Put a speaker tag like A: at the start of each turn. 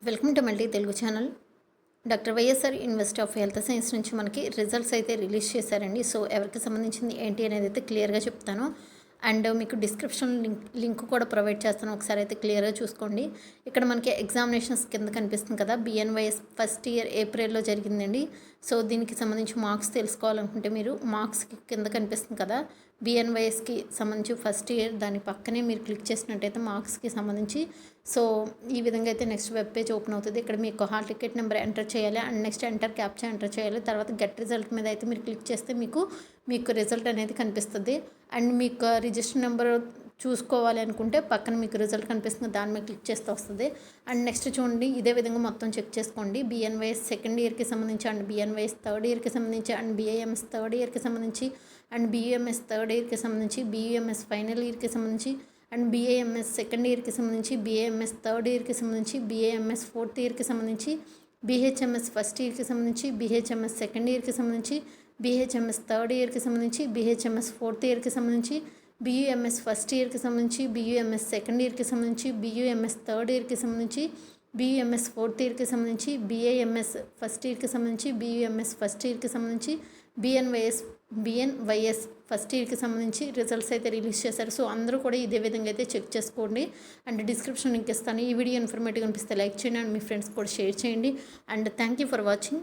A: Welcome to multi Telugu channel. Doctor YSR university of health science నుంచి మనకి results అయితే release చేశారండి. సో ఎవరికి సంబంధించింది ఏంటి అనేది అయితే క్లియర్గా చెప్తాను. అండ్ మీకు డిస్క్రిప్షన్ లింక్ కూడా ప్రొవైడ్ చేస్తాను. ఒకసారి అయితే క్లియర్గా చూసుకోండి. ఇక్కడ మనకి ఎగ్జామినేషన్స్ కింద కనిపిస్తుంది కదా, బిఎన్వైఎస్ ఫస్ట్ ఇయర్ ఏప్రిల్లో జరిగిందండి. సో దీనికి సంబంధించి మార్క్స్ తెలుసుకోవాలనుకుంటే మీరు మార్క్స్ కింద కనిపిస్తుంది కదా, బిఎన్వైఎస్కి సంబంధించి ఫస్ట్ ఇయర్ దాని పక్కనే మీరు క్లిక్ చేసినట్టయితే మార్క్స్కి సంబంధించి సో ఈ విధంగా అయితే నెక్స్ట్ వెబ్ పేజ్ ఓపెన్ అవుతుంది. ఇక్కడ మీకు హాల్ టికెట్ నెంబర్ ఎంటర్ చేయాలి and next enter captcha enter చేయాలి. తర్వాత గెట్ రిజల్ట్ మీద అయితే మీరు క్లిక్ చేస్తే మీకు రిజల్ట్ అనేది కనిపిస్తుంది. అండ్ మీకు రిజిస్టర్ నెంబర్ చూసుకోవాలి అనుకుంటే పక్కన మీకు రిజల్ట్ కనిపిస్తుంది, దాని మీద క్లిక్ చేస్తే వస్తుంది. అండ్ నెక్స్ట్ చూడండి, ఇదే విధంగా మొత్తం చెక్ చేసుకోండి. బిఎన్వైఎస్ సెకండ్ ఇయర్కి సంబంధించి అండ్ బిఎన్వైఎస్ థర్డ్ ఇయర్కి సంబంధించి అండ్ బిఐఎంఎస్ థర్డ్ ఇయర్కి సంబంధించి అండ్ బియుఎంఎస్ థర్డ్ ఇయర్కి సంబంధించి బియుఎంఎస్ ఫైనల్ ఇయర్కి సంబంధించి అండ్ బిఏఎంఎస్ సెకండ్ ఇయర్కి సంబంధించి బిఏఎంఎస్ థర్డ్ ఇయర్కి సంబంధించి బిఏఎంఎస్ ఫోర్త్ ఇయర్కి సంబంధించి బిహెచ్ఎంఎస్ ఫస్ట్ ఇయర్కి సంబంధించి బిహెచ్ఎంఎస్ సెకండ్ ఇయర్కి సంబంధించి బిహెచ్ఎంఎస్ థర్డ్ ఇయర్కి సంబంధించి బిహెచ్ఎంఎస్ ఫోర్త్ ఇయర్కి సంబంధించి బియుఎంఎస్ ఫస్ట్ ఇయర్కి సంబంధించి బియుఎంఎస్ సెకండ్ ఇయర్కి సంబంధించి బియుఎంఎస్ థర్డ్ ఇయర్కి సంబంధించి బియుఎంఎస్ ఫోర్త్ ఇయర్కి సంబంధించి బిఏఎంఎస్ ఫస్ట్ ఇయర్కి సంబంధించి బియుఎంఎస్ ఫస్ట్ ఇయర్కి సంబంధించి బిఎన్వైఎస్ ఫస్ట్ ఇయర్కి సంబంధించి రిజల్ట్స్ అయితే రిలీజ్ చేశారు. సో అందరూ కూడా ఇదే విధంగా అయితే చెక్ చేసుకోండి. అండ్ డిస్క్రిప్షన్ లింక్ ఇస్తాను. ఈ వీడియో ఇన్ఫర్మేటివ్ అనిపిస్తే లైక్ చేయండి అండ్ మీ ఫ్రెండ్స్ కూడా షేర్ చేయండి. And thank you for watching.